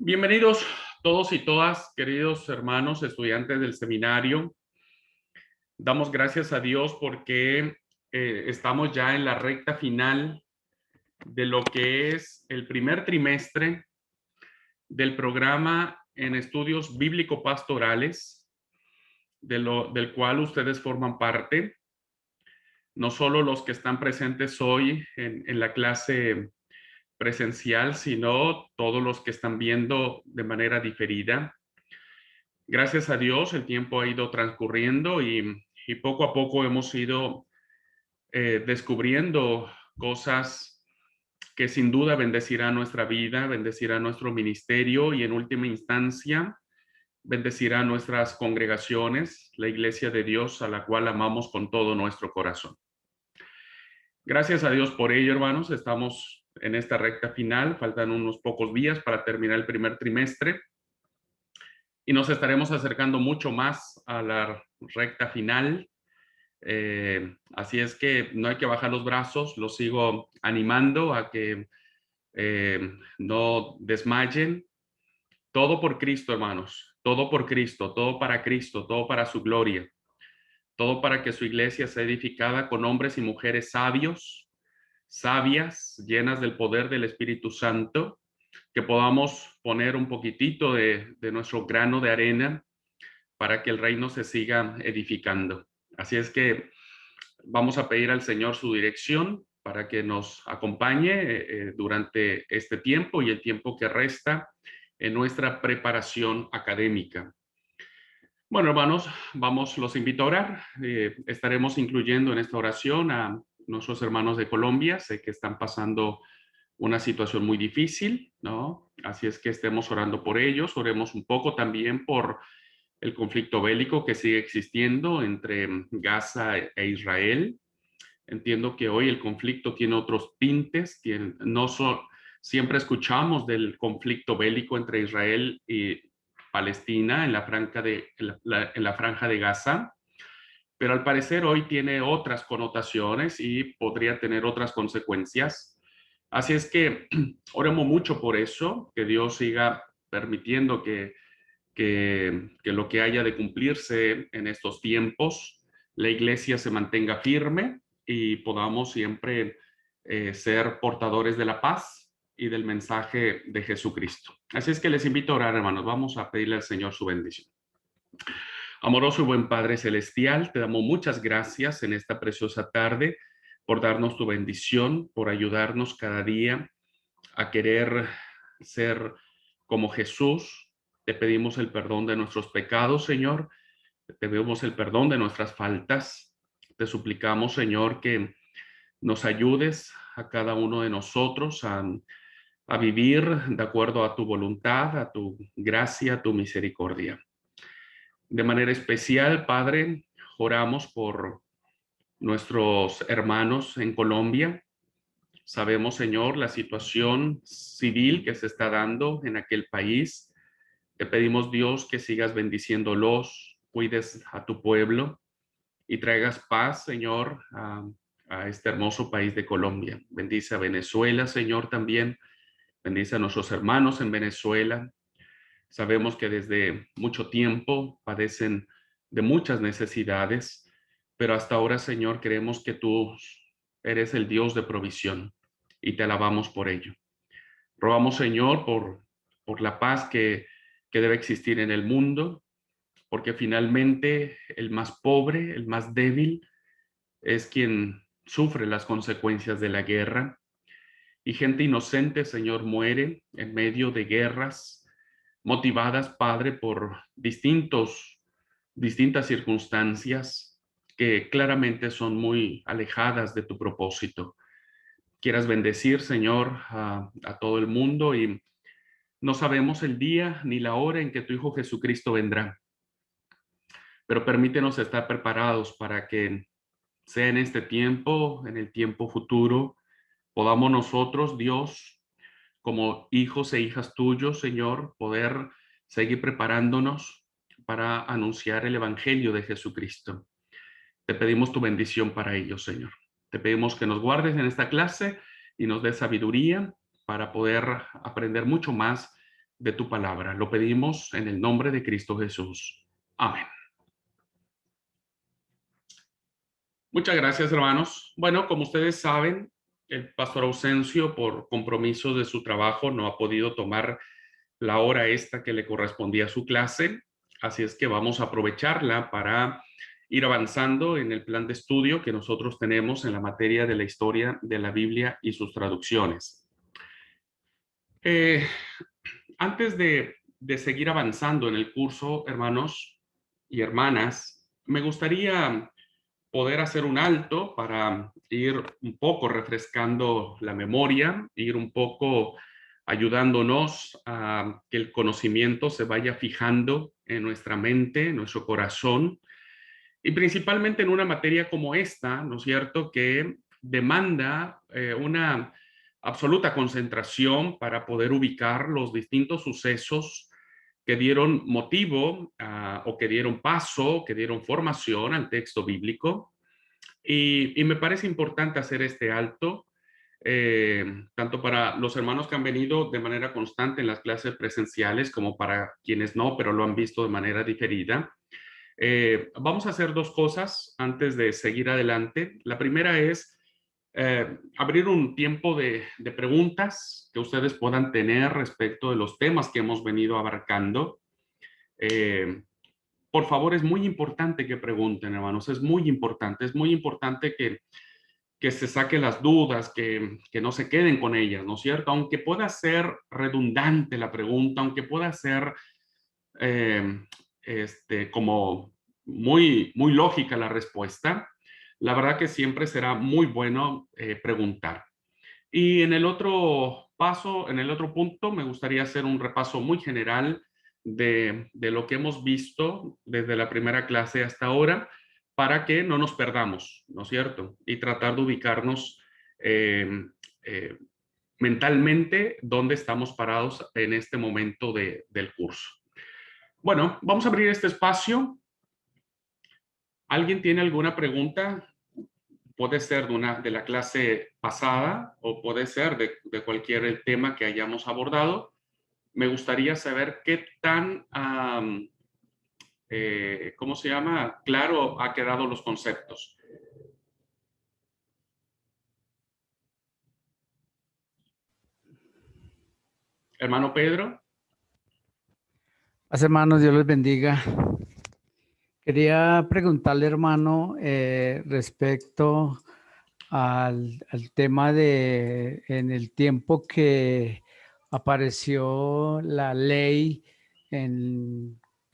Bienvenidos todos y todas, queridos hermanos, estudiantes del seminario. Damos gracias a Dios porque estamos ya en la recta final de lo que es el primer trimestre del programa en estudios bíblico-pastorales, del cual ustedes forman parte. No solo los que están presentes hoy en la clase presencial, sino todos los que están viendo de manera diferida. Gracias a Dios, el tiempo ha ido transcurriendo y poco a poco hemos ido descubriendo cosas que sin duda bendecirán nuestra vida, bendecirán nuestro ministerio y en última instancia bendecirán nuestras congregaciones, la iglesia de Dios a la cual amamos con todo nuestro corazón. Gracias a Dios por ello, hermanos. Estamos en esta recta final, faltan unos pocos días para terminar el primer trimestre. Y nos estaremos acercando mucho más a la recta final. Así es que no hay que bajar los brazos, los sigo animando a que no desmayen. Todo por Cristo, hermanos, todo por Cristo, todo para su gloria, todo para que su iglesia sea edificada con hombres y mujeres sabios, sabias, llenas del poder del Espíritu Santo, que podamos poner un poquitito de nuestro grano de arena para que el reino se siga edificando. Así es que vamos a pedir al Señor su dirección para que nos acompañe durante este tiempo y el tiempo que resta en nuestra preparación académica. Bueno, hermanos, los invito a orar. Estaremos incluyendo en esta oración a nuestros hermanos de Colombia. Sé que están pasando una situación muy difícil, ¿no? Así es que estemos orando por ellos. Oremos un poco también por el conflicto bélico que sigue existiendo entre Gaza e Israel. Entiendo que hoy el conflicto tiene otros tintes, siempre escuchamos del conflicto bélico entre Israel y Palestina en la franja de Gaza, pero al parecer hoy tiene otras connotaciones y podría tener otras consecuencias. Así es que oremos mucho por eso, que Dios siga permitiendo que lo que haya de cumplirse en estos tiempos, la iglesia se mantenga firme y podamos siempre ser portadores de la paz y del mensaje de Jesucristo. Así es que les invito a orar, hermanos. Vamos a pedirle al Señor su bendición. Amoroso y buen Padre Celestial, te damos muchas gracias en esta preciosa tarde por darnos tu bendición, por ayudarnos cada día a querer ser como Jesús. Te pedimos el perdón de nuestros pecados, Señor. Te pedimos el perdón de nuestras faltas. Te suplicamos, Señor, que nos ayudes a cada uno de nosotros a vivir de acuerdo a tu voluntad, a tu gracia, a tu misericordia. De manera especial, Padre, oramos por nuestros hermanos en Colombia. Sabemos, Señor, la situación civil que se está dando en aquel país. Te pedimos, Dios, que sigas bendiciéndolos, cuides a tu pueblo y traigas paz, Señor, a este hermoso país de Colombia. Bendice a Venezuela, Señor, también. Bendice a nuestros hermanos en Venezuela. Sabemos que desde mucho tiempo padecen de muchas necesidades, pero hasta ahora, Señor, creemos que tú eres el Dios de provisión y te alabamos por ello. Rogamos, Señor, por la paz que debe existir en el mundo, porque finalmente el más pobre, el más débil, es quien sufre las consecuencias de la guerra. Y gente inocente, Señor, muere en medio de guerras motivadas, Padre, por distintas circunstancias que claramente son muy alejadas de tu propósito. Quieras bendecir, Señor, a todo el mundo y no sabemos el día ni la hora en que tu Hijo Jesucristo vendrá, pero permítenos estar preparados para que sea en este tiempo, en el tiempo futuro, podamos nosotros, Dios, como hijos e hijas tuyos, Señor, poder seguir preparándonos para anunciar el Evangelio de Jesucristo. Te pedimos tu bendición para ellos, Señor. Te pedimos que nos guardes en esta clase y nos des sabiduría para poder aprender mucho más de tu palabra. Lo pedimos en el nombre de Cristo Jesús. Amén. Muchas gracias, hermanos. Bueno, como ustedes saben, el pastor Ausencio, por compromisos de su trabajo, no ha podido tomar la hora esta que le correspondía a su clase, así es que vamos a aprovecharla para ir avanzando en el plan de estudio que nosotros tenemos en la materia de la historia de la Biblia y sus traducciones. Antes de seguir avanzando en el curso, hermanos y hermanas, me gustaría poder hacer un alto para ir un poco refrescando la memoria, ir un poco ayudándonos a que el conocimiento se vaya fijando en nuestra mente, en nuestro corazón, y principalmente en una materia como esta, ¿no es cierto?, que demanda una absoluta concentración para poder ubicar los distintos sucesos que dieron motivo o que dieron paso, que dieron formación al texto bíblico. Y me parece importante hacer este alto, tanto para los hermanos que han venido de manera constante en las clases presenciales como para quienes no, pero lo han visto de manera diferida. Vamos a hacer dos cosas antes de seguir adelante. La primera es abrir un tiempo de preguntas que ustedes puedan tener respecto de los temas que hemos venido abarcando. Eh, por favor, es muy importante que pregunten, hermanos, es muy importante que se saquen las dudas, que no se queden con ellas, ¿no es cierto? Aunque pueda ser redundante la pregunta, aunque pueda ser eh, como muy lógica la respuesta, la verdad que siempre será muy bueno preguntar. Y en el otro paso, en el otro punto, me gustaría hacer un repaso muy general de lo que hemos visto desde la primera clase hasta ahora, para que no nos perdamos, ¿no es cierto? Y tratar de ubicarnos eh, eh, mentalmente dónde estamos parados en este momento del curso. Bueno, vamos a abrir este espacio. ¿Alguien tiene alguna pregunta? Puede ser de la clase pasada o puede ser de cualquier tema que hayamos abordado. Me gustaría saber qué tan, ¿cómo se llama? Claro ha quedado los conceptos. Hermano Pedro. Paz, hermanos, Dios les bendiga. Quería preguntarle, hermano, respecto al tema de en el tiempo que apareció la ley,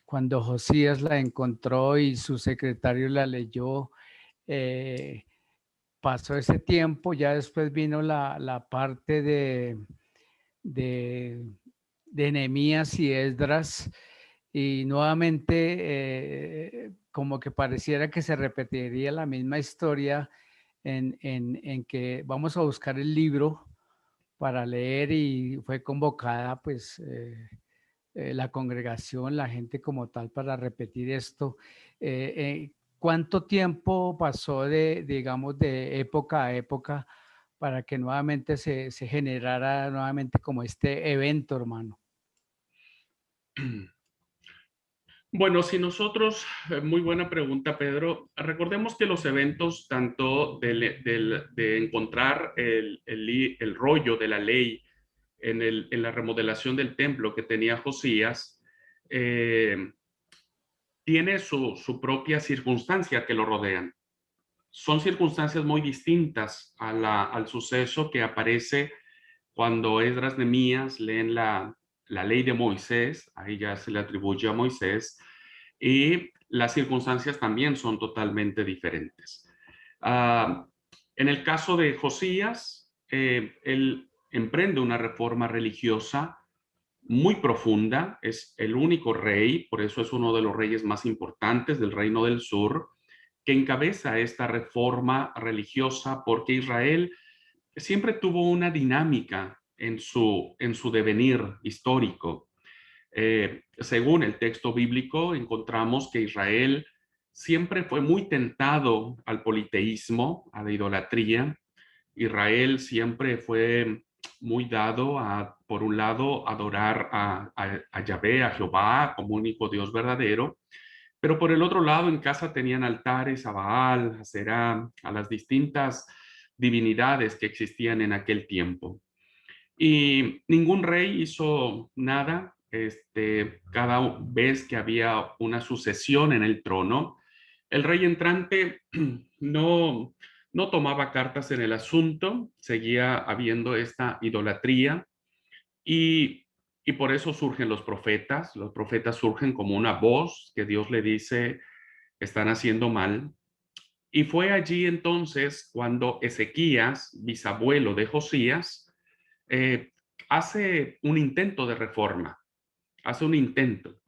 cuando Josías la encontró y su secretario la leyó, eh, pasó ese tiempo, ya después vino la parte de, de Nehemías y Esdras, y nuevamente como que pareciera que se repetiría la misma historia en que vamos a buscar el libro para leer, y fue convocada pues la congregación, la gente como tal, para repetir esto. ¿Cuánto tiempo pasó digamos, de época a época para que nuevamente se generara nuevamente como este evento, hermano? Bueno, si nosotros, muy buena pregunta, Pedro. Recordemos que los eventos, tanto de encontrar el rollo de la ley en la remodelación del templo que tenía Josías, tiene su propia circunstancia que lo rodean. Son circunstancias muy distintas al suceso que aparece cuando Esdras Nehemías leen la ley de Moisés. Ahí ya se le atribuye a Moisés, y las circunstancias también son totalmente diferentes. En el caso de Josías, él emprende una reforma religiosa muy profunda, es el único rey, por eso es uno de los reyes más importantes del Reino del Sur, que encabeza esta reforma religiosa, porque Israel siempre tuvo una dinámica en su devenir histórico. Según el texto bíblico, encontramos que Israel siempre fue muy tentado al politeísmo, a la idolatría. Israel siempre fue muy dado a, por un lado, adorar a Yahvé, a Jehová, como único Dios verdadero, pero por el otro lado, en casa tenían altares a Baal, a Será, a las distintas divinidades que existían en aquel tiempo. Y ningún rey hizo nada. Cada vez que había una sucesión en el trono, el rey entrante no, no tomaba cartas en el asunto, seguía habiendo esta idolatría y, y por eso surgen los profetas. Los profetas surgen como una voz que Dios le dice, están haciendo mal. Y fue allí entonces cuando Ezequías, bisabuelo de Josías, eh, hace un intento de reforma, hace un intento.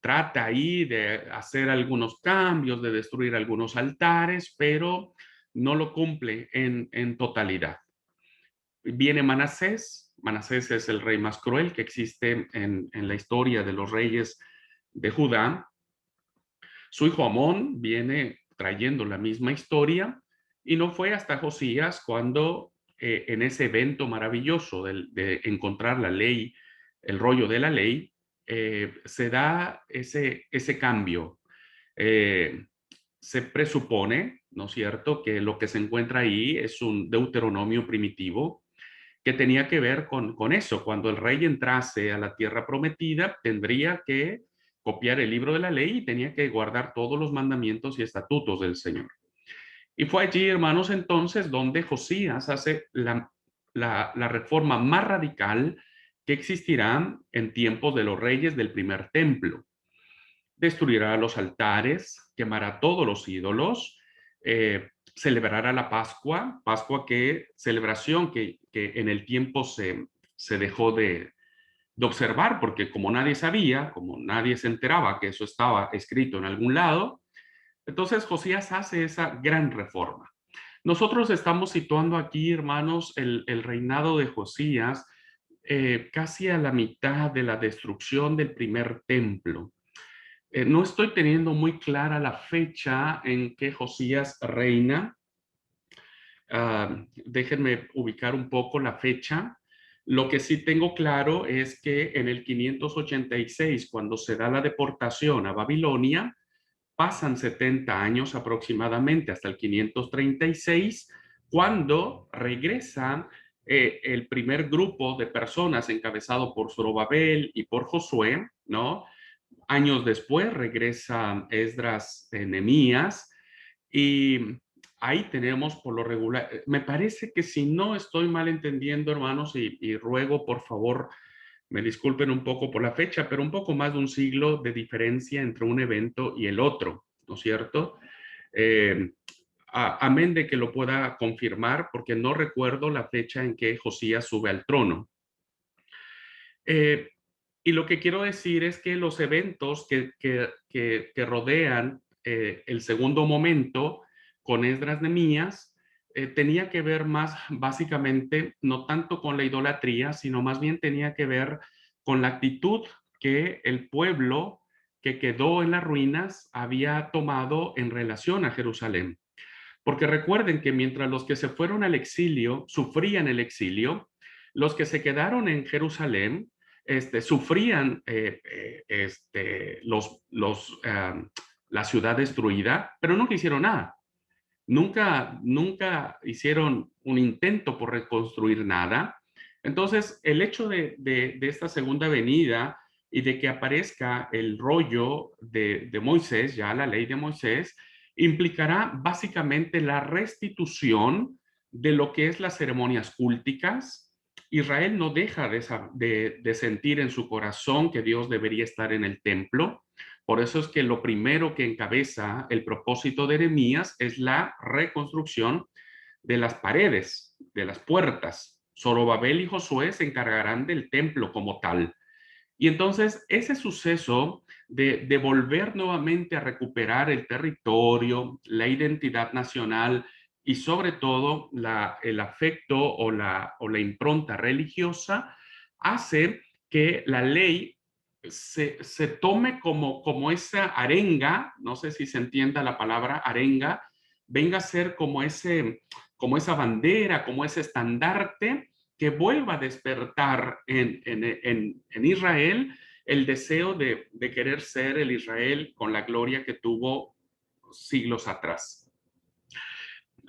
Trata ahí de hacer algunos cambios, de destruir algunos altares, pero no lo cumple en totalidad. Viene Manasés. Manasés es el rey más cruel que existe en la historia de los reyes de Judá. Su hijo Amón viene trayendo la misma historia y no fue hasta Josías cuando en ese evento maravilloso de encontrar la ley, el rollo de la ley, se da ese cambio. Eh, Se presupone, ¿no es cierto?, que lo que se encuentra ahí es un deuteronomio primitivo que tenía que ver con eso. Cuando el rey entrase a la tierra prometida, tendría que copiar el libro de la ley y tenía que guardar todos los mandamientos y estatutos del Señor. Y fue allí, hermanos, entonces donde Josías hace la reforma más radical que existirá en tiempos de los reyes del primer templo. Destruirá los altares, quemará todos los ídolos, celebrará la Pascua, celebración que en el tiempo se dejó de observar, porque como nadie sabía, como nadie se enteraba que eso estaba escrito en algún lado, entonces Josías hace esa gran reforma. Nosotros estamos situando aquí, hermanos, el reinado de Josías casi a la mitad de la destrucción del primer templo. No estoy teniendo muy clara la fecha en que Josías reina. Déjenme ubicar un poco la fecha. Lo que sí tengo claro es que en el 586, cuando se da la deportación a Babilonia, pasan 70 años aproximadamente hasta el 536, cuando regresa el primer grupo de personas encabezado por Zorobabel y por Josué, ¿no? Años después regresa Esdras, Nehemías, y ahí tenemos por lo regular, me parece que si no estoy mal entendiendo, hermanos, y ruego por favor me disculpen un poco por la fecha, pero un poco más de un siglo de diferencia entre un evento y el otro, ¿no es cierto? Eh, Amén de que lo pueda confirmar, porque no recuerdo la fecha en que Josías sube al trono. Eh, y lo que quiero decir es que los eventos que rodean el segundo momento con Esdras Nehemías tenía que ver más básicamente, no tanto con la idolatría, sino más bien tenía que ver con la actitud que el pueblo que quedó en las ruinas había tomado en relación a Jerusalén. Porque recuerden que mientras los que se fueron al exilio sufrían el exilio, los que se quedaron en Jerusalén sufrían la ciudad destruida, pero nunca hicieron nada. Nunca hicieron un intento por reconstruir nada. Entonces, el hecho de esta segunda venida y de que aparezca el rollo de Moisés, ya la ley de Moisés, implicará básicamente la restitución de lo que es las ceremonias cúlticas. Israel no deja de sentir en su corazón que Dios debería estar en el templo. Por eso es que lo primero que encabeza el propósito de Nehemías es la reconstrucción de las paredes, de las puertas. Zorobabel y Josué se encargarán del templo como tal. Y entonces ese suceso de volver nuevamente a recuperar el territorio, la identidad nacional y sobre todo el afecto o la impronta religiosa hace que la ley se tome como esa arenga, no sé si se entienda la palabra arenga, venga a ser como esa bandera, como ese estandarte que vuelva a despertar en Israel el deseo de querer ser el Israel con la gloria que tuvo siglos atrás.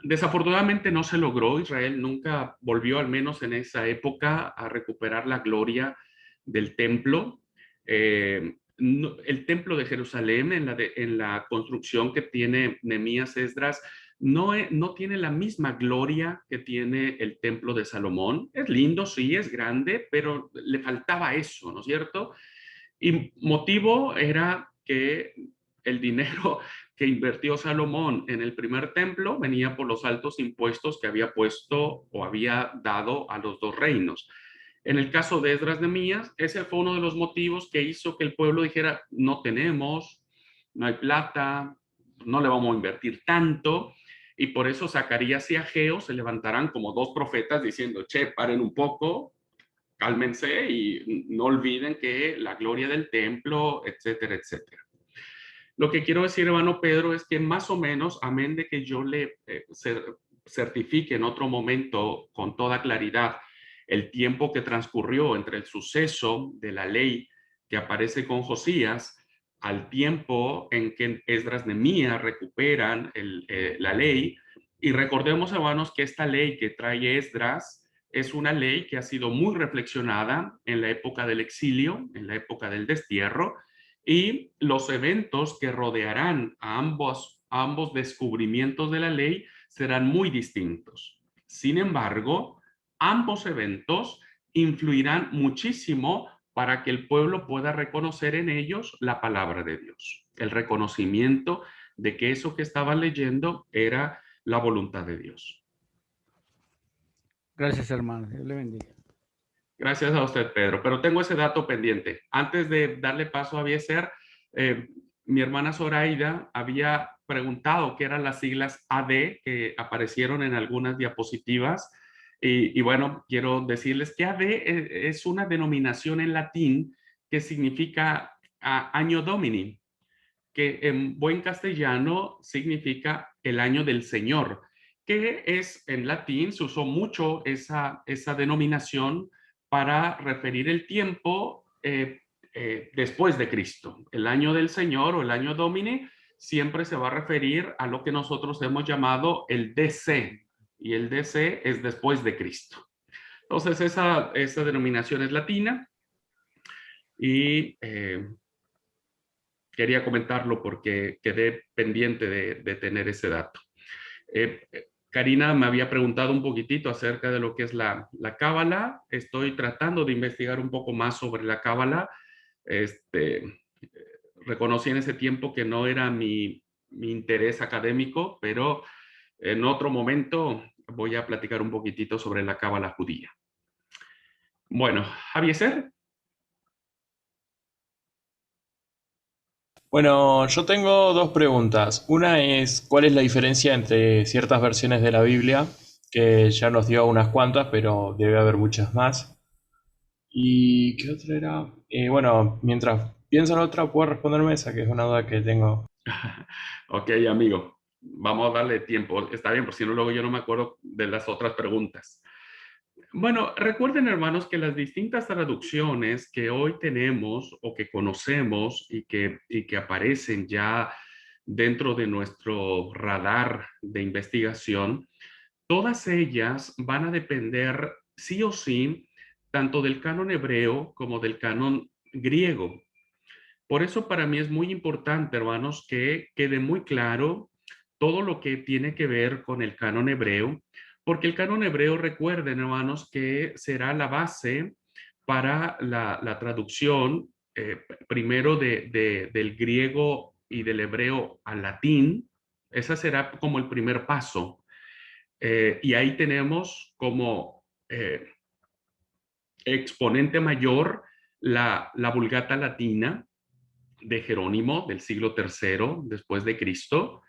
Desafortunadamente no se logró. Israel nunca volvió, al menos en esa época, a recuperar la gloria del templo. El templo de Jerusalén, en la construcción que tiene Nehemías Esdras, no tiene la misma gloria que tiene el templo de Salomón. Es lindo, sí, es grande, pero le faltaba eso, ¿no es cierto? Y motivo era que el dinero que invirtió Salomón en el primer templo venía por los altos impuestos que había puesto o había dado a los dos reinos. En el caso de Esdras Nehemías, ese fue uno de los motivos que hizo que el pueblo dijera, no tenemos, no hay plata, no le vamos a invertir tanto, y por eso Zacarías y Ageo se levantarán como dos profetas diciendo, che, paren un poco, cálmense y no olviden que la gloria del templo, etcétera, etcétera. Lo que quiero decir, hermano Pedro, es que más o menos, amén de que yo le certifique en otro momento con toda claridad el tiempo que transcurrió entre el suceso de la ley que aparece con Josías al tiempo en que Esdras Nehemías recuperan la ley. Y recordemos, hermanos, que esta ley que trae Esdras es una ley que ha sido muy reflexionada en la época del exilio, en la época del destierro, y los eventos que rodearán a ambos descubrimientos de la ley serán muy distintos. Sin embargo, ambos eventos influirán muchísimo para que el pueblo pueda reconocer en ellos la palabra de Dios, el reconocimiento de que eso que estaban leyendo era la voluntad de Dios. Gracias, hermano. Dios le bendiga. Gracias a usted, Pedro. Pero tengo ese dato pendiente. Antes de darle paso a Bieser, mi hermana Zoraida había preguntado qué eran las siglas AD que aparecieron en algunas diapositivas. Y bueno, quiero decirles que AD es una denominación en latín que significa año domini, que en buen castellano significa el año del Señor, que es en latín, se usó mucho esa denominación para referir el tiempo después de Cristo. El año del Señor o el año Domini siempre se va a referir a lo que nosotros hemos llamado el DC, y el DC es después de Cristo. Entonces, esa denominación es latina y quería comentarlo porque quedé pendiente de tener ese dato. Karina me había preguntado un poquitito acerca de lo que es la cábala. Estoy tratando de investigar un poco más sobre la cábala. Reconocí en ese tiempo que no era mi interés académico, pero en otro momento voy a platicar un poquitito sobre la cábala judía. Bueno, Javier. Bueno, yo tengo dos preguntas. Una es, ¿cuál es la diferencia entre ciertas versiones de la Biblia? Que ya nos dio unas cuantas, pero debe haber muchas más. ¿Y qué otra era? Bueno, mientras pienso en otra, puedo responderme esa, que es una duda que tengo. Ok, amigo, vamos a darle tiempo. Está bien, por si no, luego yo no me acuerdo de las otras preguntas. Bueno, recuerden, hermanos, que las distintas traducciones que hoy tenemos o que conocemos y que aparecen ya dentro de nuestro radar de investigación, todas ellas van a depender sí o sí tanto del canon hebreo como del canon griego. Por eso para mí es muy importante, hermanos, que quede muy claro todo lo que tiene que ver con el canon hebreo, porque el canon hebreo, recuerden, hermanos, que será la base para la traducción, primero del griego y del hebreo al latín. Ese será como el primer paso. Y ahí tenemos como exponente mayor la Vulgata Latina de Jerónimo del siglo III después de Cristo.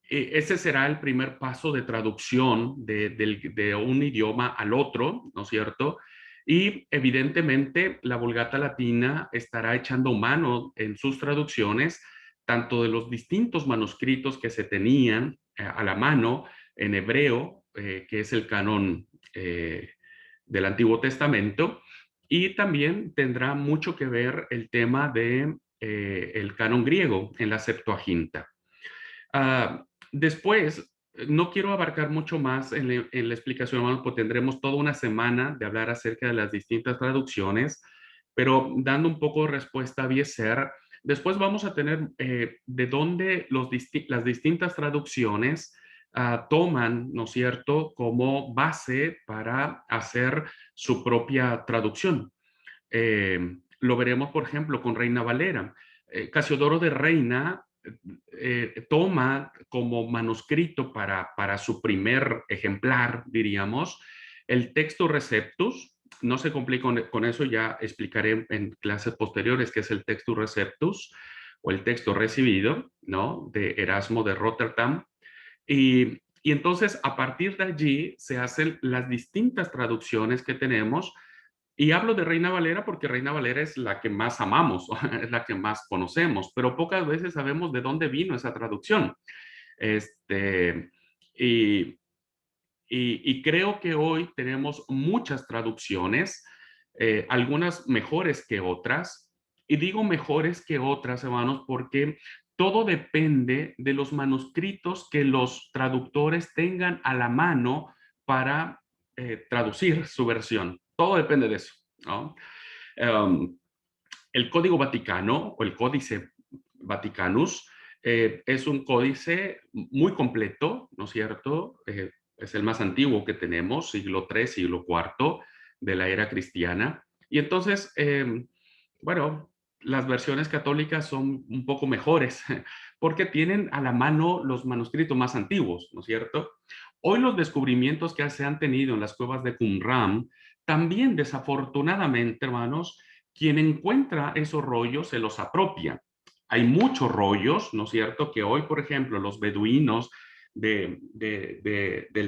Ese será el primer paso de traducción de un idioma al otro, ¿no es cierto? Y evidentemente la Vulgata Latina estará echando mano en sus traducciones, tanto de los distintos manuscritos que se tenían a la mano en hebreo, que es el canon del Antiguo Testamento, y también tendrá mucho que ver el tema de el canon griego en la Septuaginta. Después, no quiero abarcar mucho más en la explicación, hermanos, porque tendremos toda una semana de hablar acerca de las distintas traducciones, pero dando un poco de respuesta a Bieser, después vamos a tener de dónde las distintas traducciones toman, ¿no es cierto?, como base para hacer su propia traducción. Lo veremos, por ejemplo, con Reina Valera. Casiodoro de Reina toma como manuscrito para su primer ejemplar, diríamos, el texto Receptus. No se complique con eso, ya explicaré en clases posteriores qué es el texto Receptus o el texto recibido, ¿no? De Erasmo de Rotterdam. Y entonces, a partir de allí, se hacen las distintas traducciones que tenemos. Y hablo de Reina Valera porque Reina Valera es la que más amamos, es la que más conocemos, pero pocas veces sabemos de dónde vino esa traducción. Este, y, y creo que hoy tenemos muchas traducciones, algunas mejores que otras. Y digo mejores que otras, hermanos, porque todo depende de los manuscritos que los traductores tengan a la mano para traducir su versión. Todo depende de eso, ¿no? Um, el Código Vaticano o el Códice Vaticanus es un códice muy completo, ¿no es cierto? Es el más antiguo que tenemos, siglo III, siglo IV de la era cristiana. Y entonces, bueno, las versiones católicas son un poco mejores porque tienen a la mano los manuscritos más antiguos, ¿no es cierto? Hoy los descubrimientos que se han tenido en las cuevas de Qumran, también desafortunadamente, hermanos, quien encuentra esos rollos se los apropia. Hay muchos rollos, ¿no es cierto? Que hoy, por ejemplo, los beduinos del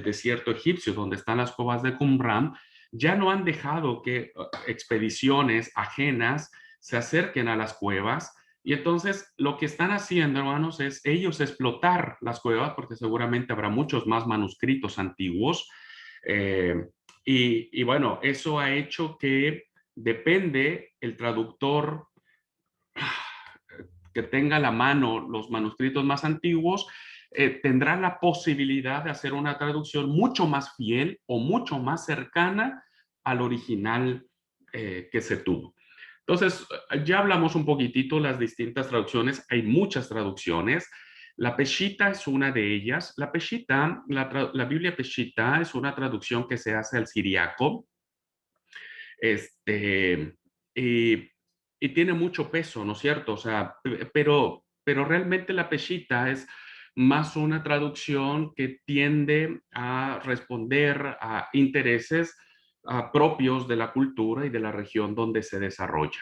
desierto egipcio, donde están las cuevas de Qumran, ya no han dejado que expediciones ajenas se acerquen a las cuevas. Y entonces lo que están haciendo, hermanos, es ellos explotar las cuevas, porque seguramente habrá muchos más manuscritos antiguos. Y bueno, eso ha hecho que depende el traductor que tenga a la mano los manuscritos más antiguos, tendrá la posibilidad de hacer una traducción mucho más fiel o mucho más cercana al original que se tuvo. Entonces, ya hablamos un poquitito de las distintas traducciones. Hay muchas traducciones. La Peshitta es una de ellas. La Peshitta, la Biblia Peshitta es una traducción que se hace al siriaco. Y, y tiene mucho peso, ¿no es cierto? O sea, pero realmente la Peshitta es más una traducción que tiende a responder a intereses propios de la cultura y de la región donde se desarrolla.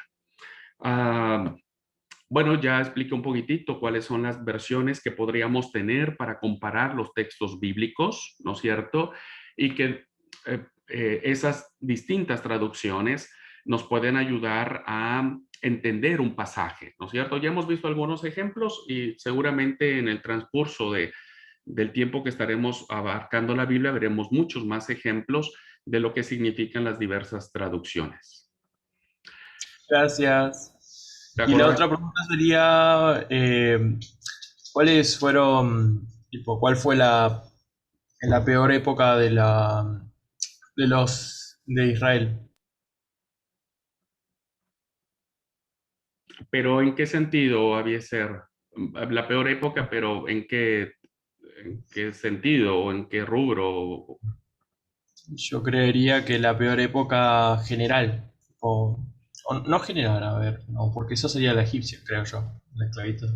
Uh, bueno, ya expliqué un poquitito cuáles son las versiones que podríamos tener para comparar los textos bíblicos, ¿no es cierto? Y que esas distintas traducciones nos pueden ayudar a entender un pasaje, ¿no es cierto? Ya hemos visto algunos ejemplos y seguramente en el transcurso del tiempo que estaremos abarcando la Biblia veremos muchos más ejemplos de lo que significan las diversas traducciones. Gracias. ¿De Y la acuerdo? otra pregunta sería, ¿cuáles fueron, tipo, cuál fue la peor época de Israel? Pero ¿en qué sentido había ser la peor época, pero en qué sentido o en qué rubro? Yo creería que la peor época general, o no general, a ver, no, porque eso sería la egipcia, creo yo, la esclavitud.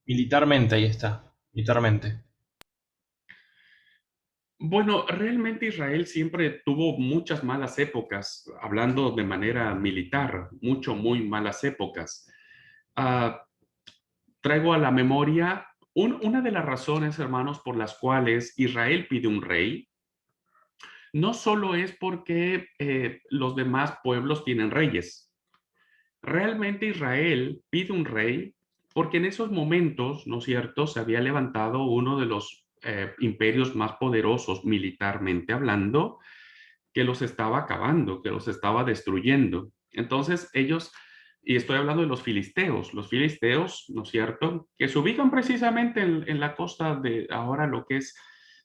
Militarmente ahí está, militarmente. Bueno, realmente Israel siempre tuvo muchas malas épocas, hablando de manera militar, muy malas épocas. Ah, traigo a la memoria una de las razones, hermanos, por las cuales Israel pide un rey. No solo es porque los demás pueblos tienen reyes. Realmente Israel pide un rey porque en esos momentos, ¿no es cierto?, se había levantado uno de los imperios más poderosos militarmente hablando, que los estaba acabando, que los estaba destruyendo. Entonces ellos, y estoy hablando de los filisteos, ¿no es cierto?, que se ubican precisamente en la costa de ahora lo que es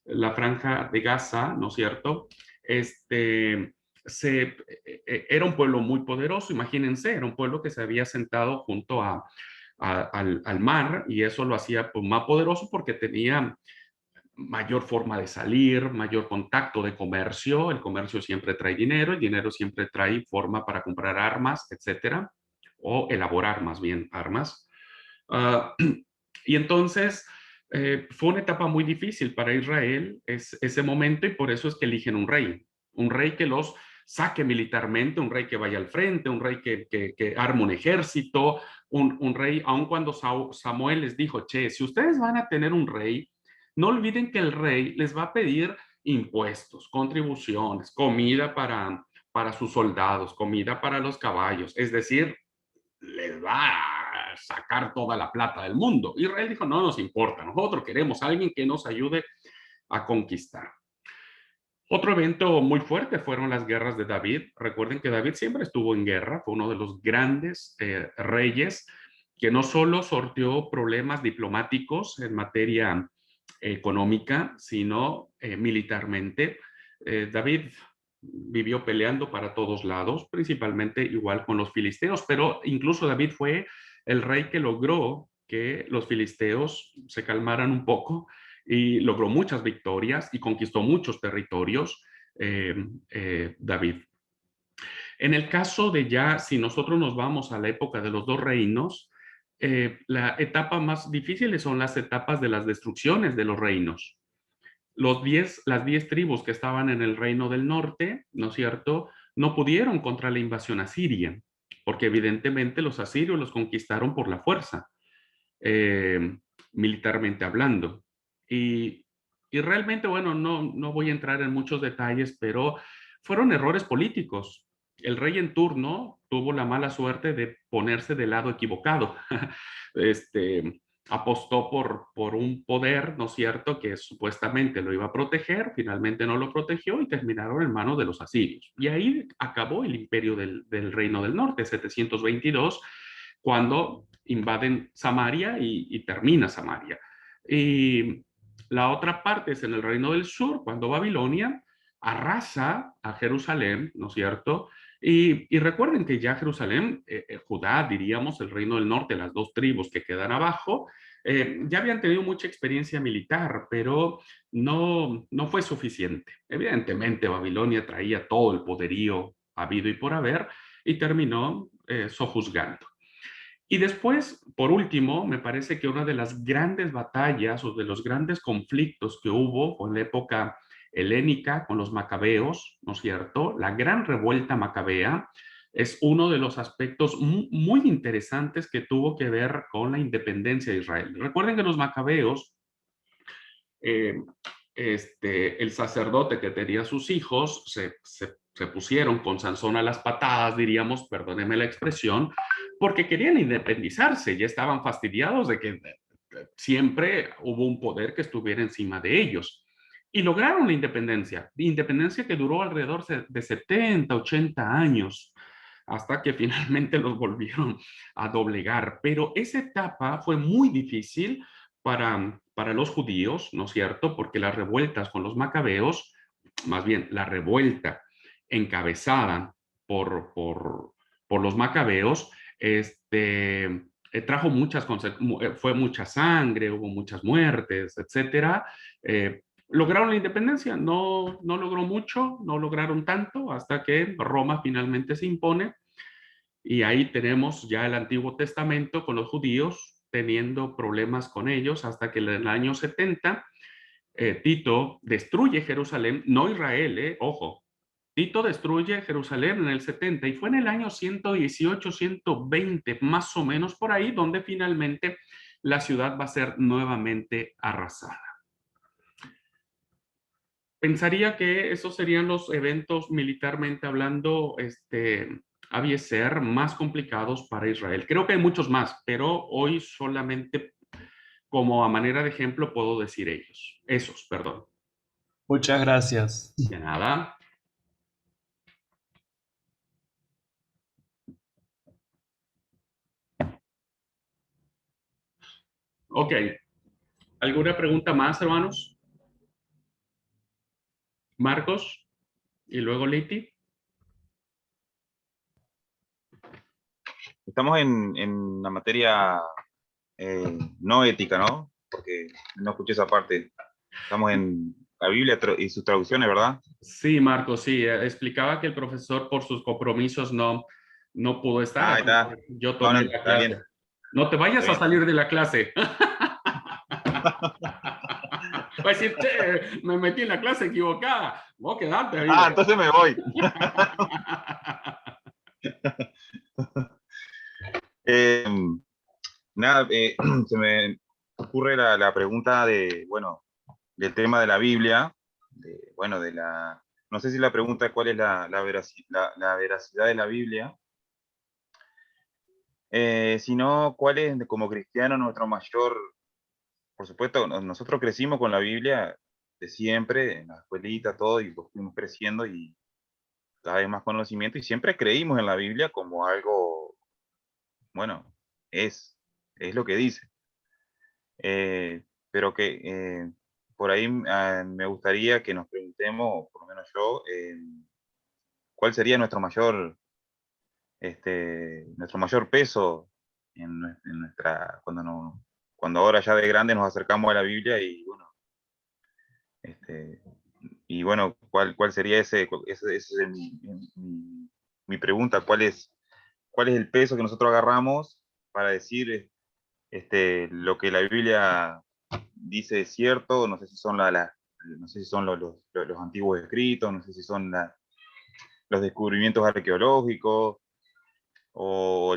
la franja de Gaza, ¿no es cierto? Era un pueblo muy poderoso, imagínense, era un pueblo que se había sentado junto al mar, y eso lo hacía pues, más poderoso porque tenía mayor forma de salir, mayor contacto de comercio. El comercio siempre trae dinero, el dinero siempre trae forma para comprar armas, etcétera, o elaborar más bien armas. Y entonces fue una etapa muy difícil para Israel ese momento, y por eso es que eligen un rey que los saque militarmente, un rey que vaya al frente, un rey que arme un ejército, un rey, aun cuando Samuel les dijo, che, si ustedes van a tener un rey, no olviden que el rey les va a pedir impuestos, contribuciones, comida para sus soldados, comida para los caballos, es decir, les va a sacar toda la plata del mundo. Israel dijo, no nos importa, nosotros queremos a alguien que nos ayude a conquistar. Otro evento muy fuerte fueron las guerras de David. Recuerden que David siempre estuvo en guerra, fue uno de los grandes reyes que no solo sorteó problemas diplomáticos en materia económica, sino militarmente. David vivió peleando para todos lados, principalmente igual con los filisteos, pero incluso David fue el rey que logró que los filisteos se calmaran un poco y logró muchas victorias y conquistó muchos territorios, David. En el caso de ya, si nosotros nos vamos a la época de los dos reinos, la etapa más difícil son las etapas de las destrucciones de los reinos. Las 10 tribus que estaban en el reino del norte, ¿no es cierto?, no pudieron contra la invasión asiria, porque evidentemente los asirios los conquistaron por la fuerza, militarmente hablando. Y realmente, bueno, no voy a entrar en muchos detalles, pero fueron errores políticos. El rey en turno tuvo la mala suerte de ponerse del lado equivocado. Apostó por un poder, ¿no es cierto?, que supuestamente lo iba a proteger, finalmente no lo protegió y terminaron en manos de los asirios. Y ahí acabó el imperio del Reino del Norte, 722, cuando invaden Samaria y termina Samaria. Y la otra parte es en el Reino del Sur, cuando Babilonia arrasa a Jerusalén, ¿no es cierto? Y recuerden que ya Jerusalén, Judá, diríamos, el Reino del Norte, las dos tribus que quedan abajo, ya habían tenido mucha experiencia militar, pero no fue suficiente. Evidentemente, Babilonia traía todo el poderío habido y por haber y terminó sojuzgando. Y después, por último, me parece que una de las grandes batallas o de los grandes conflictos que hubo fue en la época helénica con los macabeos, ¿no es cierto? La gran revuelta macabea es uno de los aspectos muy interesantes que tuvo que ver con la independencia de Israel. Recuerden que los macabeos, eh, el sacerdote que tenía sus hijos, se pusieron con Sansón a las patadas, diríamos, perdónenme la expresión, porque querían independizarse, ya estaban fastidiados de que siempre hubo un poder que estuviera encima de ellos. Y lograron la independencia que duró alrededor de 70, 80 años, hasta que finalmente los volvieron a doblegar. Pero esa etapa fue muy difícil para los judíos, ¿no es cierto? Porque las revueltas con los macabeos, más bien la revuelta encabezada por los macabeos, trajo fue mucha sangre, hubo muchas muertes, etcétera. Lograron la independencia, no logró mucho, no lograron tanto, hasta que Roma finalmente se impone, y ahí tenemos ya el Antiguo Testamento con los judíos teniendo problemas con ellos, hasta que en el año 70 Tito destruye Jerusalén, no Israel, ojo, Tito destruye Jerusalén en el 70 y fue en el año 118, 120, más o menos por ahí, donde finalmente la ciudad va a ser nuevamente arrasada. Pensaría que esos serían los eventos militarmente hablando, a ser más complicados para Israel. Creo que hay muchos más, pero hoy solamente como a manera de ejemplo puedo decir esos, perdón. Muchas gracias. De nada. Ok. ¿Alguna pregunta más, hermanos? Marcos y luego Leti. Estamos en la materia no ética, ¿no? Porque no escuché esa parte. Estamos en la Biblia y sus traducciones, ¿verdad? Sí, Marcos, sí. Explicaba que el profesor por sus compromisos no pudo estar, Ah, ahí así está. que yo No, no, tomé la está bien, clase. No te está vayas a bien. salir de la clase. Va a decir, che, me metí en la clase equivocada. Vos quedate ahí. Ah, entonces me voy. Eh, nada, se me ocurre la pregunta de, bueno, del tema de la Biblia, bueno, no sé si la pregunta es cuál es la veracidad de la Biblia, sino cuál es como cristiano nuestro mayor, por supuesto, nosotros crecimos con la Biblia de siempre, en la escuelita, todo, y pues fuimos creciendo y cada vez más conocimiento, y siempre creímos en la Biblia como algo, bueno, es lo que dice. Pero que por ahí me gustaría que nos preguntemos, o por lo menos yo, cuál sería nuestro mayor peso en nuestra, cuando ahora ya de grande nos acercamos a la Biblia y bueno, este, cuál sería ese es mi pregunta, cuál es el peso que nosotros agarramos para decir lo que la Biblia dice es cierto, no sé si son no sé si son los antiguos escritos, no sé si son los descubrimientos arqueológicos, o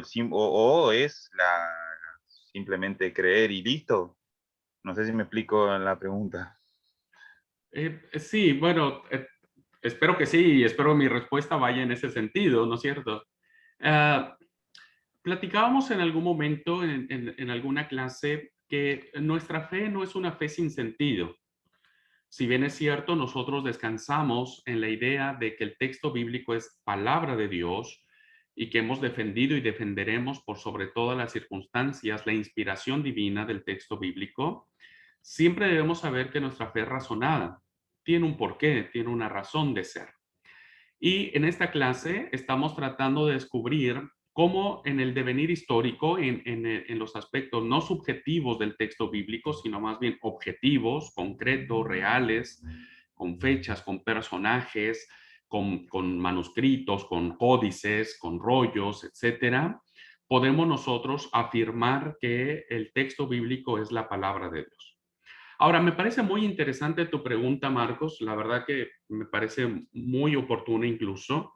es simplemente creer y listo. No sé si me explico en la pregunta. Sí, bueno, espero que sí, y espero mi respuesta vaya en ese sentido, ¿no es cierto? Ah, platicábamos en algún momento en alguna clase que nuestra fe no es una fe sin sentido. Si bien es cierto, nosotros descansamos en la idea de que el texto bíblico es palabra de Dios y que hemos defendido y defenderemos por sobre todas las circunstancias la inspiración divina del texto bíblico, siempre debemos saber que nuestra fe es razonada, tiene un porqué, tiene una razón de ser. Y en esta clase estamos tratando de descubrir cómo en el devenir histórico, en los aspectos no subjetivos del texto bíblico, sino más bien objetivos, concretos, reales, con fechas, con personajes, con manuscritos, con códices, con rollos, etcétera, podemos nosotros afirmar que el texto bíblico es la palabra de Dios. Ahora, me parece muy interesante tu pregunta, Marcos. La verdad que me parece muy oportuna incluso,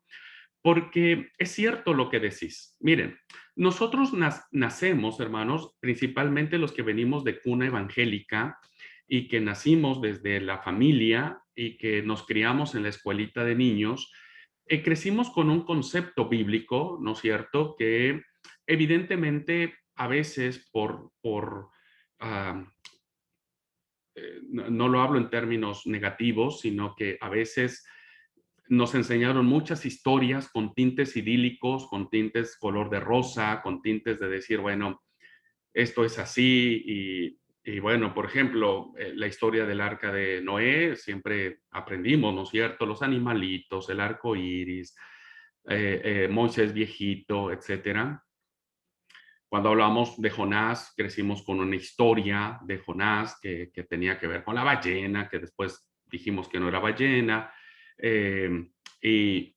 porque es cierto lo que decís. Miren, nosotros nacemos, hermanos, principalmente los que venimos de cuna evangélica y que nacimos desde la familia y que nos criamos en la escuelita de niños, crecimos con un concepto bíblico, ¿no es cierto?, que evidentemente a veces ah, no lo hablo en términos negativos, sino que a veces nos enseñaron muchas historias con tintes idílicos, con tintes color de rosa, con tintes de decir, bueno, esto es así y bueno, por ejemplo, la historia del arca de Noé, siempre aprendimos, ¿no es cierto? Los animalitos, el arco iris, Moisés viejito, etcétera. Cuando hablamos de Jonás, crecimos con una historia de Jonás que tenía que ver con la ballena, que después dijimos que no era ballena, eh, y,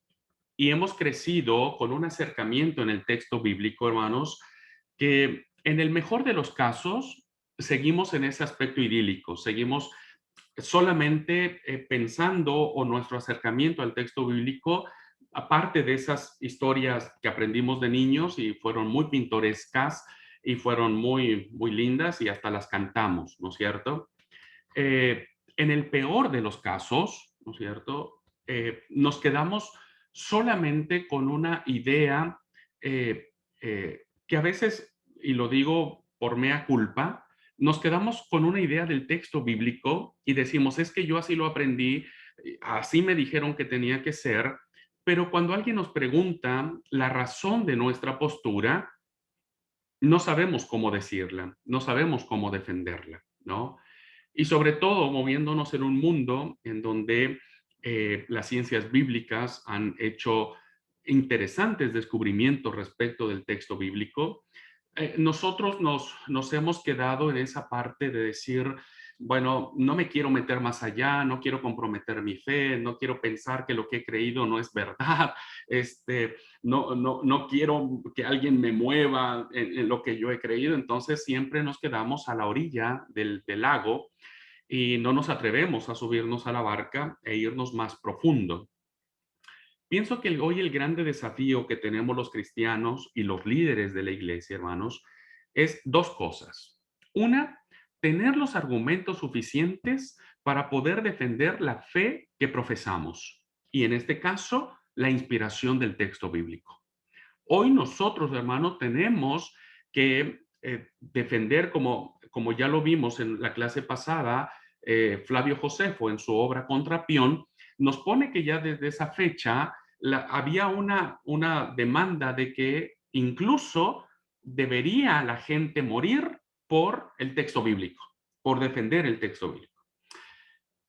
y hemos crecido con un acercamiento en el texto bíblico, hermanos, que en el mejor de los casos seguimos en ese aspecto idílico, seguimos solamente pensando o nuestro acercamiento al texto bíblico, aparte de esas historias que aprendimos de niños y fueron muy pintorescas y fueron muy lindas y hasta las cantamos, ¿no es cierto? En el peor de los casos, ¿no es cierto? Nos quedamos solamente con una idea que a veces, y lo digo por mea culpa, nos quedamos con una idea del texto bíblico y decimos, es que yo así lo aprendí, así me dijeron que tenía que ser, pero cuando alguien nos pregunta la razón de nuestra postura, no sabemos cómo decirla, no sabemos cómo defenderla, ¿no? Y sobre todo moviéndonos en un mundo en donde las ciencias bíblicas han hecho interesantes descubrimientos respecto del texto bíblico, nosotros nos hemos quedado en esa parte de decir, bueno, no me quiero meter más allá, no quiero comprometer mi fe, no quiero pensar que lo que he creído no es verdad, no quiero que alguien me mueva en lo que yo he creído, entonces siempre nos quedamos a la orilla del lago y no nos atrevemos a subirnos a la barca e irnos más profundo. Pienso que hoy el grande desafío que tenemos los cristianos y los líderes de la iglesia, hermanos, es dos cosas. Una, tener los argumentos suficientes para poder defender la fe que profesamos. Y en este caso, la inspiración del texto bíblico. Hoy nosotros, hermanos, tenemos que defender, como ya lo vimos en la clase pasada, Flavio Josefo en su obra Contra Pion, nos pone que ya desde esa fecha había una demanda de que incluso debería la gente morir por el texto bíblico, por defender el texto bíblico.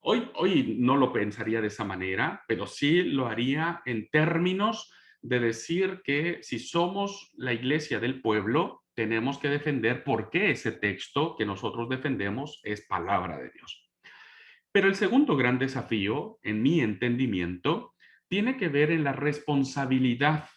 Hoy no lo pensaría de esa manera, pero sí lo haría en términos de decir que si somos la iglesia del pueblo, tenemos que defender por qué ese texto que nosotros defendemos es palabra de Dios. Pero el segundo gran desafío, en mi entendimiento, tiene que ver en la responsabilidad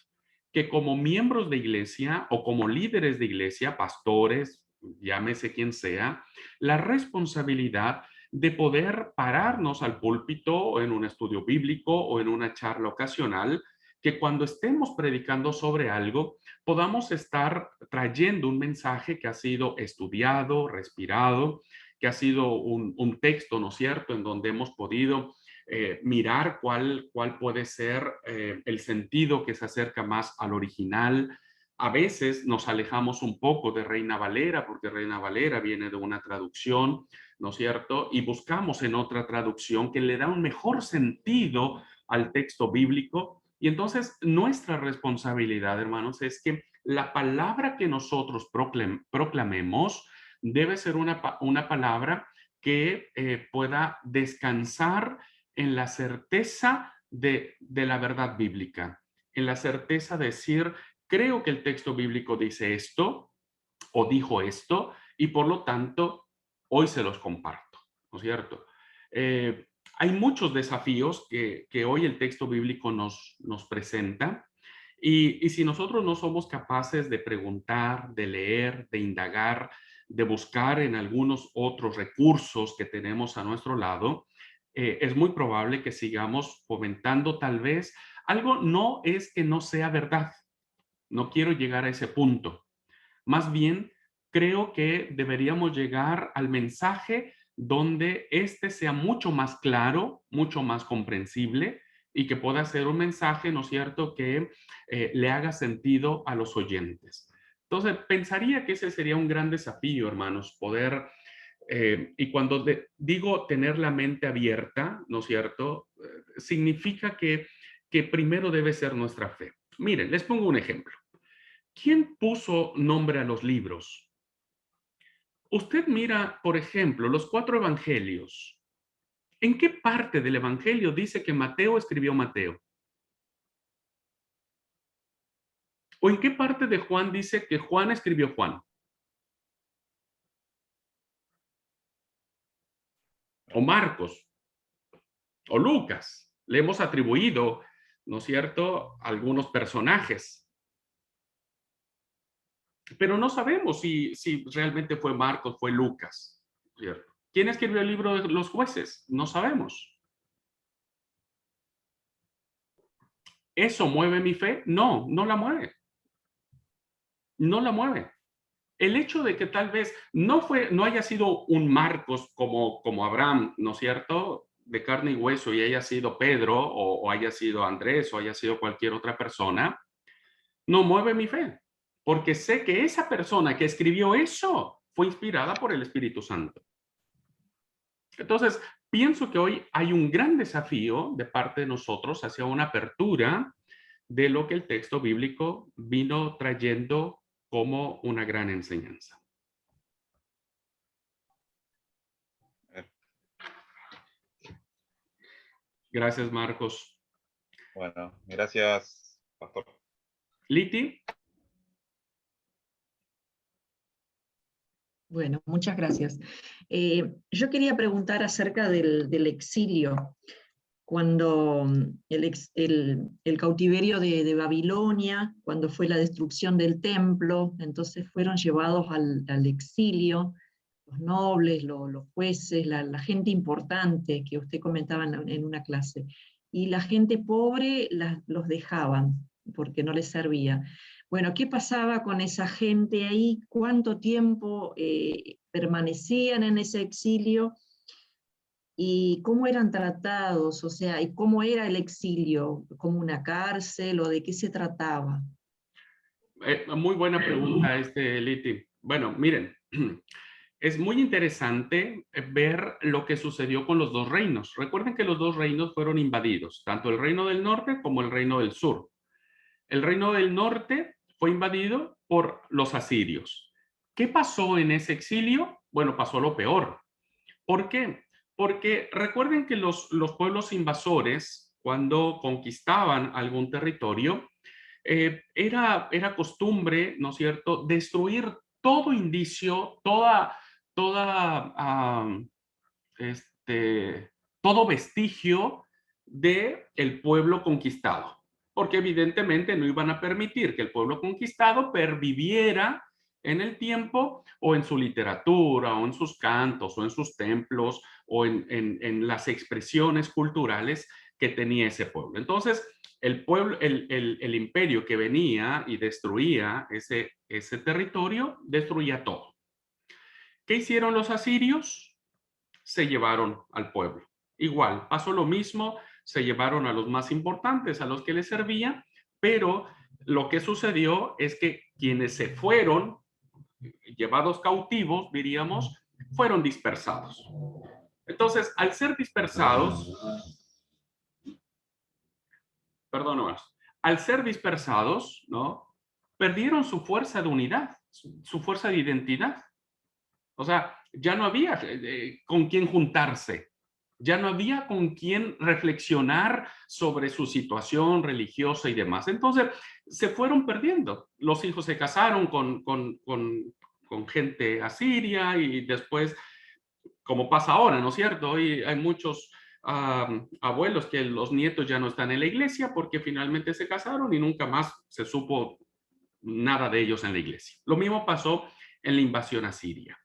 que como miembros de iglesia o como líderes de iglesia, pastores, llámese quien sea, la responsabilidad de poder pararnos al púlpito o en un estudio bíblico o en una charla ocasional, que cuando estemos predicando sobre algo, podamos estar trayendo un mensaje que ha sido estudiado, respirado, que ha sido un texto, ¿no es cierto?, en donde hemos podido mirar cuál puede ser el sentido que se acerca más al original. A veces nos alejamos un poco de Reina Valera, porque Reina Valera viene de una traducción, ¿no es cierto? Y buscamos en otra traducción que le da un mejor sentido al texto bíblico. Y entonces nuestra responsabilidad, hermanos, es que la palabra que nosotros proclamemos debe ser una palabra que pueda descansar en la certeza de la verdad bíblica, en la certeza de decir, creo que el texto bíblico dice esto o dijo esto y por lo tanto hoy se los comparto, ¿no es cierto? Hay muchos desafíos que hoy el texto bíblico nos presenta y si nosotros no somos capaces de preguntar, de leer, de indagar, de buscar en algunos otros recursos que tenemos a nuestro lado, es muy probable que sigamos fomentando tal vez algo. No es que no sea verdad, no quiero llegar a ese punto. Más bien, creo que deberíamos llegar al mensaje donde este sea mucho más claro, mucho más comprensible y que pueda ser un mensaje, ¿no es cierto?, que le haga sentido a los oyentes. Entonces, pensaría que ese sería un gran desafío, hermanos, poder, y cuando digo tener la mente abierta, ¿no es cierto?, significa que primero debe ser nuestra fe. Miren, les pongo un ejemplo. ¿Quién puso nombre a los libros? Usted mira, por ejemplo, los 4 evangelios. ¿En qué parte del evangelio dice que Mateo escribió Mateo? ¿O en qué parte de Juan dice que Juan escribió Juan? ¿O Marcos? ¿O Lucas? Le hemos atribuido, ¿no es cierto?, algunos personajes. Pero no sabemos si realmente fue Marcos, fue Lucas, ¿cierto? ¿Quién escribió el libro de los jueces? No sabemos. ¿Eso mueve mi fe? No, no la mueve. No la mueve. El hecho de que tal vez no haya sido un Marcos como Abraham, ¿no es cierto?, de carne y hueso, y haya sido Pedro, o haya sido Andrés, o haya sido cualquier otra persona, no mueve mi fe. Porque sé que esa persona que escribió eso fue inspirada por el Espíritu Santo. Entonces, pienso que hoy hay un gran desafío de parte de nosotros hacia una apertura de lo que el texto bíblico vino trayendo como una gran enseñanza. Gracias, Marcos. Bueno, gracias, pastor. Liti. Bueno, muchas gracias. Yo quería preguntar acerca del exilio, cuando el cautiverio de Babilonia, cuando fue la destrucción del templo, entonces fueron llevados al exilio, los nobles, los jueces, la gente importante que usted comentaba en una clase, y la gente pobre los dejaban porque no les servía. Bueno, ¿qué pasaba con esa gente ahí? ¿Cuánto tiempo permanecían en ese exilio? ¿Y cómo eran tratados? O sea, ¿y cómo era el exilio? ¿Como una cárcel o de qué se trataba? Muy buena pregunta, Liti. Bueno, miren, es muy interesante ver lo que sucedió con los dos reinos. Recuerden que los dos reinos fueron invadidos, tanto el reino del norte como el reino del sur. El reino del norte fue invadido por los asirios. ¿Qué pasó en ese exilio? Bueno, pasó lo peor. ¿Por qué? Porque recuerden que los pueblos invasores, cuando conquistaban algún territorio, era costumbre, ¿no es cierto?, destruir todo indicio, todo vestigio de el pueblo conquistado, porque evidentemente no iban a permitir que el pueblo conquistado perviviera en el tiempo o en su literatura o en sus cantos o en sus templos o en las expresiones culturales que tenía ese pueblo. Entonces, el pueblo, el imperio que venía y destruía ese territorio, destruía todo. ¿Qué hicieron los asirios? Se llevaron al pueblo. Igual, pasó lo mismo, se llevaron a los más importantes, a los que les servía, pero lo que sucedió es que quienes se fueron, llevados cautivos, diríamos, fueron dispersados. Entonces, al ser dispersados, al ser dispersados, ¿no?, perdieron su fuerza de unidad, su fuerza de identidad. O sea, ya no había con quién juntarse, ya no había con quién reflexionar sobre su situación religiosa y demás. Entonces, se fueron perdiendo. Los hijos se casaron con gente asiria y después, como pasa ahora, ¿no es cierto? Hoy hay muchos abuelos que los nietos ya no están en la iglesia porque finalmente se casaron y nunca más se supo nada de ellos en la iglesia. Lo mismo pasó en la invasión asiria.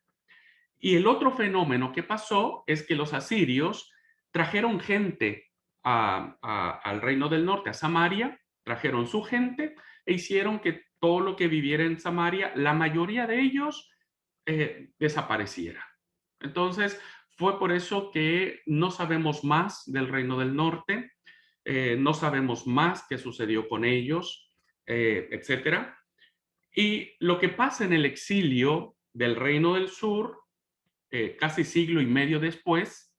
Y el otro fenómeno que pasó es que los asirios trajeron gente al reino del norte, a Samaria, trajeron su gente e hicieron que todo lo que viviera en Samaria, la mayoría de ellos desapareciera. Entonces, fue por eso que no sabemos más del reino del norte, no sabemos más qué sucedió con ellos, etcétera. Y lo que pasa en el exilio del reino del sur, casi siglo y medio después,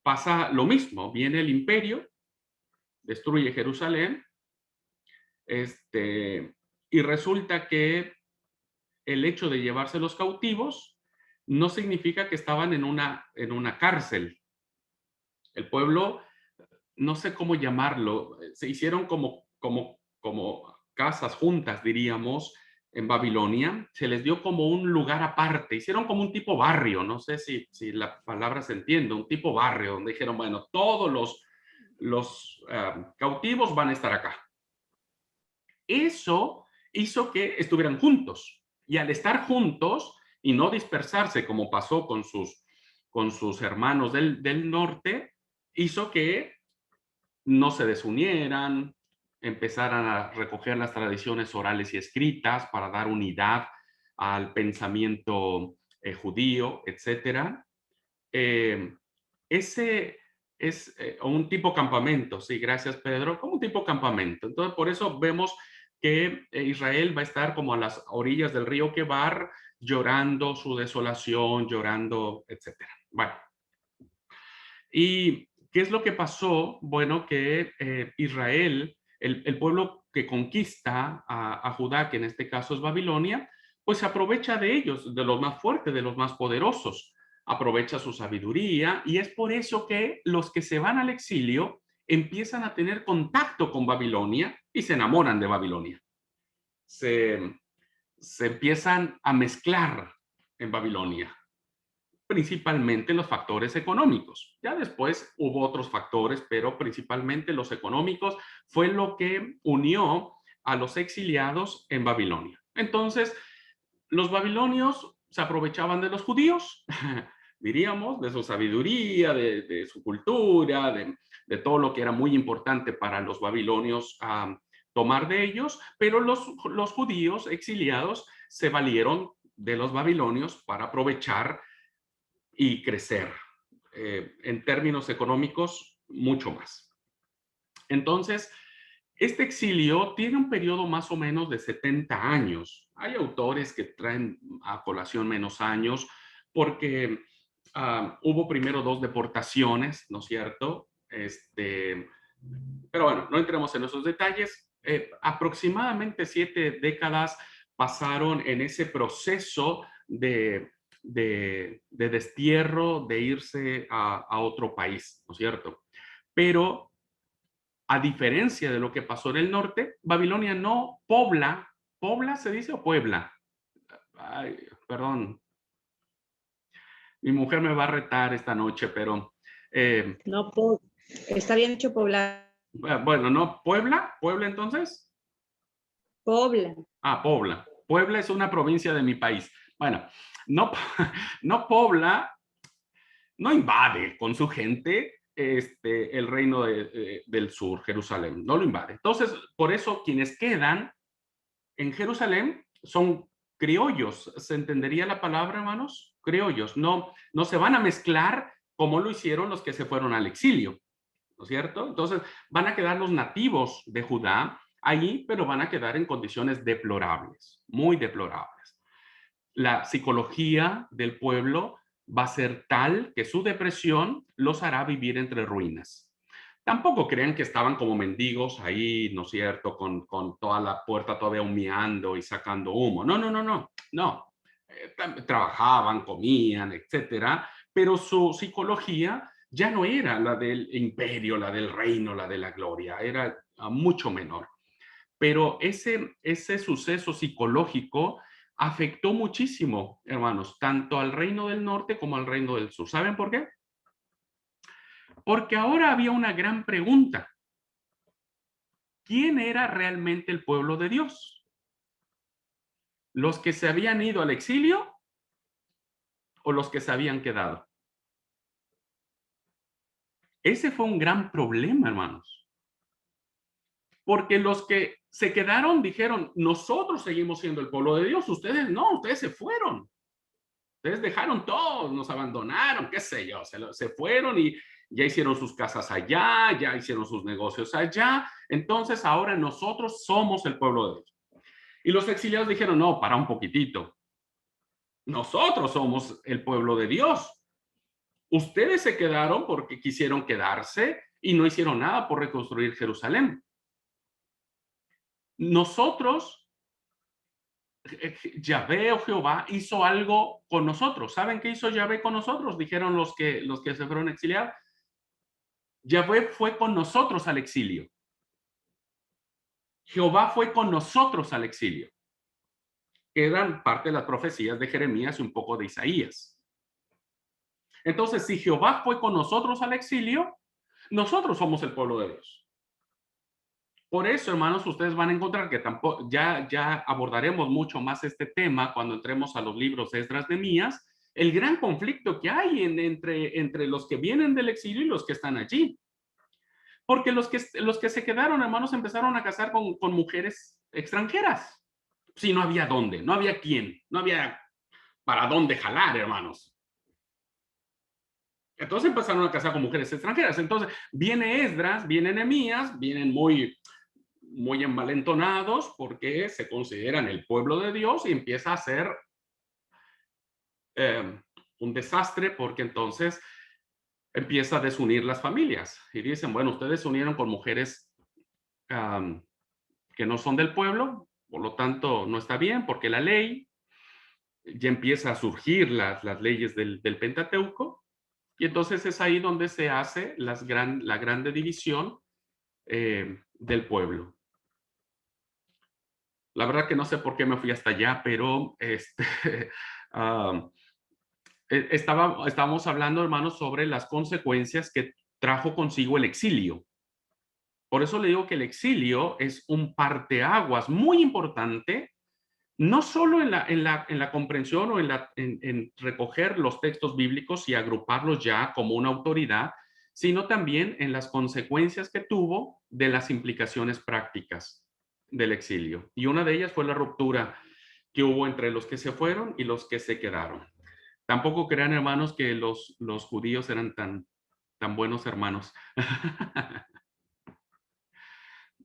pasa lo mismo. Viene el imperio, destruye Jerusalén, y resulta que el hecho de llevarse los cautivos no significa que estaban en una cárcel. El pueblo, no sé cómo llamarlo, se hicieron como casas juntas, diríamos, en Babilonia. Se les dio como un lugar aparte, hicieron como un tipo barrio, no sé si la palabra se entiende, un tipo barrio, donde dijeron, bueno, todos los cautivos van a estar acá. Eso hizo que estuvieran juntos, y al estar juntos y no dispersarse como pasó con sus hermanos del norte, hizo que no se desunieran, empezaran a recoger las tradiciones orales y escritas para dar unidad al pensamiento judío, etc. Ese es un tipo campamento, sí, gracias Pedro, como un tipo campamento. Entonces, por eso vemos que Israel va a estar como a las orillas del río Quebar, llorando su desolación, llorando, etcétera. Bueno, ¿y qué es lo que pasó? Bueno, que Israel, el pueblo que conquista a Judá, que en este caso es Babilonia, pues se aprovecha de ellos, de los más fuertes, de los más poderosos, aprovecha su sabiduría, y es por eso que los que se van al exilio empiezan a tener contacto con Babilonia y se enamoran de Babilonia. Se empiezan a mezclar en Babilonia, principalmente los factores económicos. Ya después hubo otros factores, pero principalmente los económicos fue lo que unió a los exiliados en Babilonia. Entonces, los babilonios se aprovechaban de los judíos, diríamos, de su sabiduría, de su cultura, de todo lo que era muy importante para los babilonios tomar de ellos, pero los judíos exiliados se valieron de los babilonios para aprovechar y crecer. En términos económicos, mucho más. Entonces, este exilio tiene un periodo más o menos de 70 años. Hay autores que traen a colación menos años porque hubo primero 2 deportaciones, ¿no es cierto? Pero bueno, no entremos en esos detalles. Aproximadamente 7 décadas pasaron en ese proceso de destierro, de irse a otro país, ¿no es cierto? Pero a diferencia de lo que pasó en el norte, Babilonia no pobla. ¿Pobla se dice o puebla? Ay, perdón. Mi mujer me va a retar esta noche, pero... No, está bien hecho poblar. bueno, ¿no? ¿Puebla? ¿Puebla entonces? Pobla. Pobla. Puebla es una provincia de mi país. Bueno, no, no pobla, no invade con su gente el reino del sur, Jerusalén, no lo invade. Entonces, por eso quienes quedan en Jerusalén son criollos. ¿Se entendería la palabra, hermanos? Criollos. No, no se van a mezclar como lo hicieron los que se fueron al exilio, ¿no es cierto? Entonces, van a quedar los nativos de Judá allí, pero van a quedar en condiciones deplorables, muy deplorables. La psicología del pueblo va a ser tal que su depresión los hará vivir entre ruinas. Tampoco crean que estaban como mendigos ahí, ¿no es cierto?, con toda la puerta todavía humeando y sacando humo. No, no, no, no, no. Trabajaban, comían, etcétera, pero su psicología ya no era la del imperio, la del reino, la de la gloria, era mucho menor. Pero ese suceso psicológico afectó muchísimo, hermanos, tanto al reino del norte como al reino del sur. ¿Saben por qué? Porque ahora había una gran pregunta. ¿Quién era realmente el pueblo de Dios? ¿Los que se habían ido al exilio o los que se habían quedado? Ese fue un gran problema, hermanos. Porque los que se quedaron dijeron, nosotros seguimos siendo el pueblo de Dios, ustedes no, ustedes se fueron. Ustedes dejaron todo, nos abandonaron, qué sé yo, se fueron y ya hicieron sus casas allá, ya hicieron sus negocios allá. Entonces ahora nosotros somos el pueblo de Dios. Y los exiliados dijeron, no, para un poquitito. Nosotros somos el pueblo de Dios. Ustedes se quedaron porque quisieron quedarse y no hicieron nada por reconstruir Jerusalén. Nosotros, Yahvé o Jehová hizo algo con nosotros. ¿Saben qué hizo Yahvé con nosotros? Dijeron los que se fueron a exiliar. Yahvé fue con nosotros al exilio. Jehová fue con nosotros al exilio. Eran parte de las profecías de Jeremías y un poco de Isaías. Entonces, si Jehová fue con nosotros al exilio, nosotros somos el pueblo de Dios. Por eso, hermanos, ustedes van a encontrar que tampoco, ya abordaremos mucho más este tema cuando entremos a los libros de Esdras, Nehemías, el gran conflicto que hay entre los que vienen del exilio y los que están allí. Porque los que se quedaron, hermanos, empezaron a casar con mujeres extranjeras. Sí, no había dónde, no había quién, no había para dónde jalar, hermanos. Entonces empezaron a casar con mujeres extranjeras. Entonces viene Esdras, viene Nehemías, vienen muy muy envalentonados porque se consideran el pueblo de Dios y empieza a ser un desastre porque entonces empieza a desunir las familias y dicen, bueno, ustedes se unieron con mujeres que no son del pueblo, por lo tanto no está bien porque la ley ya empieza a surgir las leyes del Pentateuco y entonces es ahí donde se hace la grande división del pueblo. La verdad que no sé por qué me fui hasta allá, pero estábamos hablando, hermanos, sobre las consecuencias que trajo consigo el exilio. Por eso le digo que el exilio es un parteaguas muy importante, no solo en la comprensión o en recoger los textos bíblicos y agruparlos ya como una autoridad, sino también en las consecuencias que tuvo de las implicaciones prácticas del exilio. Y una de ellas fue la ruptura que hubo entre los que se fueron y los que se quedaron. Tampoco crean, hermanos, que los judíos eran tan buenos hermanos.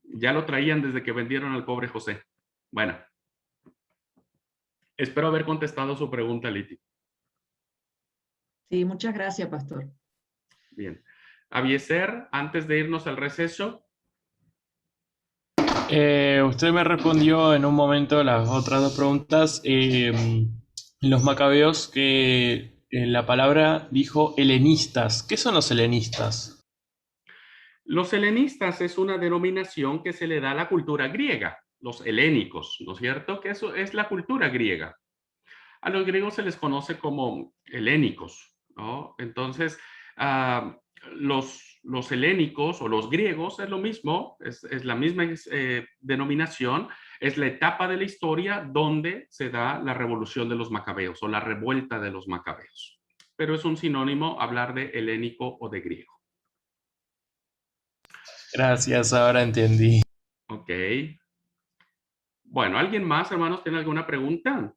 Ya lo traían desde que vendieron al pobre José. Bueno, espero haber contestado su pregunta, Liti. Sí, muchas gracias, pastor. Bien. Abieser, antes de irnos al receso. Usted me respondió en un momento las otras dos preguntas. Los macabeos que en la palabra dijo helenistas. ¿Qué son los helenistas? Los helenistas es una denominación que se le da a la cultura griega, los helénicos, ¿no es cierto? Que eso es la cultura griega. A los griegos se les conoce como helénicos, ¿no? Entonces, los helénicos o los griegos es lo mismo, es la misma denominación, es la etapa de la historia donde se da la revolución de los macabeos o la revuelta de los macabeos. Pero es un sinónimo hablar de helénico o de griego. Gracias, ahora entendí. Ok. Bueno, ¿alguien más, hermanos, tiene alguna pregunta?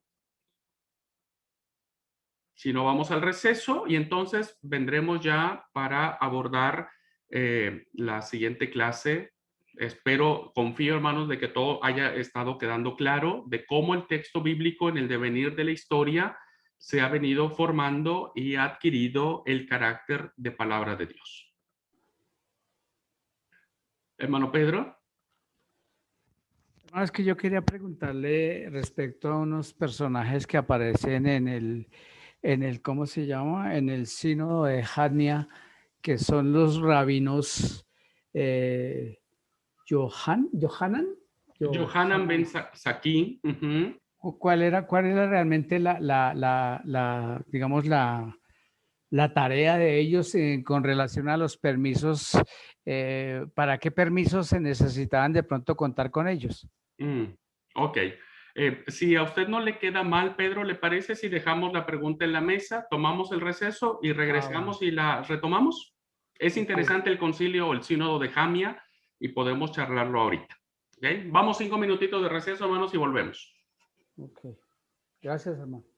Si no, vamos al receso y entonces vendremos ya para abordar la siguiente clase. Espero, confío, hermanos, de que todo haya estado quedando claro de cómo el texto bíblico en el devenir de la historia se ha venido formando y ha adquirido el carácter de palabra de Dios. Hermano Pedro. Es que yo quería preguntarle respecto a unos personajes que aparecen en el ¿cómo se llama? En el sínodo de Jania, que son los rabinos Johanan. Johanan ben Zakkai. ¿Cuál era realmente digamos, la tarea de ellos con relación a los permisos? ¿Para qué permisos se necesitaban de pronto contar con ellos? Ok. Si a usted no le queda mal, Pedro, ¿le parece si dejamos la pregunta en la mesa, tomamos el receso y regresamos y la retomamos? Es interesante el concilio o el sínodo de Jamia y podemos charlarlo ahorita. ¿Okay? Vamos 5 minutitos de receso, hermanos, y volvemos. Ok. Gracias, hermano.